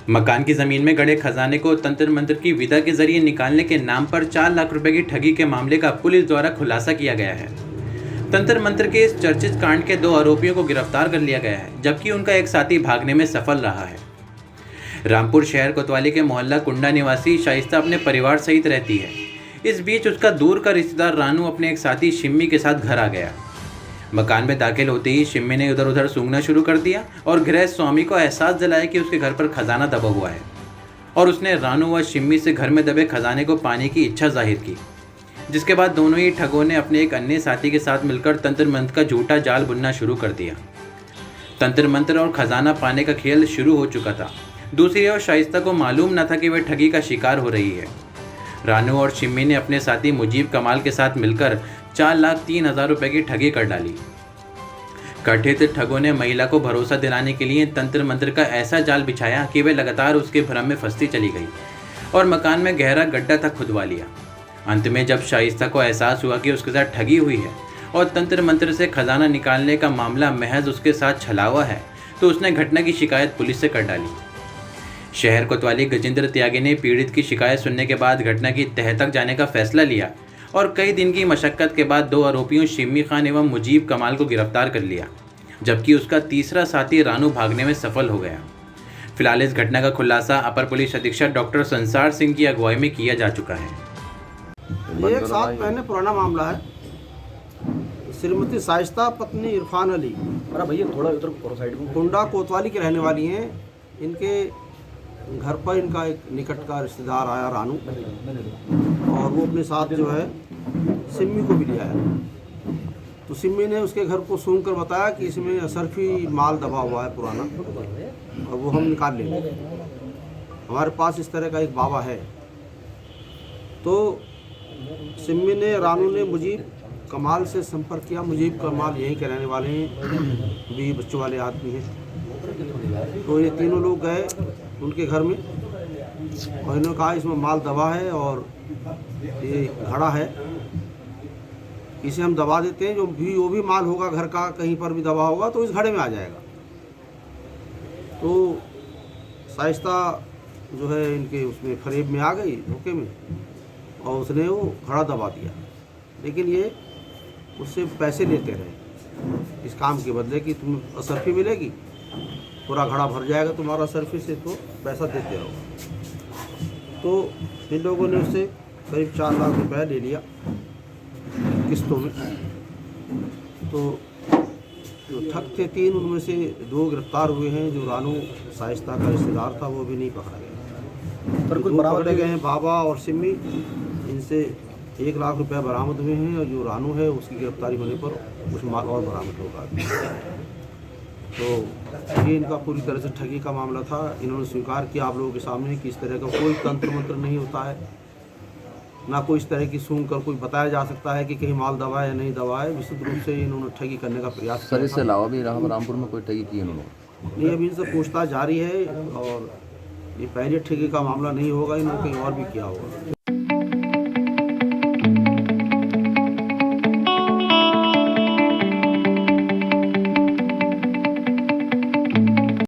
मकान की जमीन में गड़े खजाने को तंत्र मंत्र की विदा के जरिए निकालने के नाम पर 4 लाख रुपए की ठगी के मामले का पुलिस द्वारा खुलासा किया गया है। तंत्र मंत्र के इस चर्चित कांड के 2 आरोपियों को गिरफ्तार कर लिया गया है, जबकि उनका एक साथी भागने में सफल रहा है। रामपुर शहर कोतवाली के मोहल्ला कुंडा निवासी शाइस्ता अपने परिवार सहित रहती है। इस बीच उसका दूर का रिश्तेदार रानू अपने एक साथी शिम्मी के साथ घर आ गया। मकान में दाखिल होते ही शिम्मी ने इधर उधर सूंघना शुरू कर दिया और गृह स्वामी को एहसास दिलाया कि उसके घर पर खजाना दबा हुआ है, और उसने रानू व शिम्मी से घर में दबे खजाने को पाने की इच्छा जाहिर की। जिसके बाद दोनों ही ठगों ने अपने एक अन्य साथी के साथ मिलकर तंत्र मंत्र का झूठा जाल बुनना शुरू कर दिया। तंत्र मंत्र और खजाना पाने का खेल शुरू हो चुका था। दूसरी ओर शाइस्ता को मालूम न था कि वह ठगी का शिकार हो रही है। रानू और शिम्मी ने अपने साथी मुजीब कमाल के साथ मिलकर 4,03,000 रुपए की ठगी कर डाली। कथित ठगों ने महिला को भरोसा दिलाने के लिए तंत्र मंत्र का ऐसा जाल बिछाया कि वे लगातार उसके भ्रम में फंसती चली गई और मकान में गहरा गड्ढा तक खुदवा लिया। अंत में जब शाइस्ता को एहसास हुआ कि उसके साथ ठगी हुई है और तंत्र मंत्र से खजाना निकालने का मामला महज उसके साथ छलावा है, तो उसने घटना की शिकायत पुलिस से कर डाली। शहर कोतवाली गजेंद्र त्यागी ने पीड़ित की शिकायत सुनने के बाद घटना की तह तक जाने का फैसला लिया और कई दिन की मशक्कत के बाद 2 आरोपियों शिम्मी खान एवं मुजीब कमाल को गिरफ्तार कर लिया, जबकि उसका तीसरा साथी रानू भागने में सफल हो गया। फिलहाल इस घटना का खुलासा अपर पुलिस अधीक्षक डॉक्टर संसार सिंह की अगुवाई में किया जा चुका है। ये 1 साल पहले पुराना मामला है। श्रीमती शाइस्ता पत्नी इरफान अली भैया थोड़ा उधर साइड में कुंडा कोतवाली की रहने वाली हैं। इनके घर पर इनका एक निकट का रिश्तेदार आया रानू, और वो अपने साथ जो है सिम्मी को भी ले आया। तो सिम्मी ने उसके घर को सूंघ कर बताया कि इसमें असरफी माल दबा हुआ है पुराना, और वो हम निकाल लेंगे। हमारे पास इस तरह का एक बाबा है। तो सिम्मी ने रानू ने मुजीब कमाल से संपर्क किया। मुजीब कमाल यहीं के रहने वाले हैं, भी बच्चों वाले आदमी हैं। तो ये तीनों लोग गए उनके घर में और इन्होंने कहा इसमें माल दबा है और ये घड़ा है, इसे हम दबा देते हैं। वो भी माल होगा घर का, कहीं पर भी दबा होगा तो इस घड़े में आ जाएगा। तो शाइस्ता जो है इनके उसमें फरेब में आ गई, धोखे में, और उसने वो घड़ा दबा दिया। लेकिन ये उससे पैसे लेते रहे इस काम के बदले कि तुम्हें असरफी मिलेगी, पूरा घड़ा भर जाएगा तुम्हारा असरफी से, तो पैसा देते रहो। तो इन लोगों ने उससे करीब 4 लाख रुपए ले लिया किस्तों में। तो जो ठग थे 3, उनमें से 2 गिरफ्तार हुए हैं। जो रानू शाइस्ता का रिश्तेदार था वो भी नहीं पकड़ा गया। पर कुछ पकड़े गए हैं बाबा और सिम्मी, इनसे 1 लाख रुपए बरामद हुए हैं, और जो रानू है उसकी गिरफ्तारी होने पर कुछ माल और बरामद होगा। तो ये इनका पूरी तरह से ठगी का मामला था। इन्होंने स्वीकार किया आप लोगों के सामने कि इस तरह का कोई तंत्र मंत्र नहीं होता है, ना कोई इस तरह की सूंघ कर कोई बताया जा सकता है कि कहीं माल दबा है या नहीं दबा है। विशुद्ध रूप से इन्होंने ठगी करने का प्रयास किया। सर इसके अलावा भी रामपुर में कोई ठगी की इन्होंने? नहीं, अभी इनसे पूछताछ जारी है, और ये पहले ठगी का मामला नहीं होगा, इन्होंने कहीं और भी किया होगा।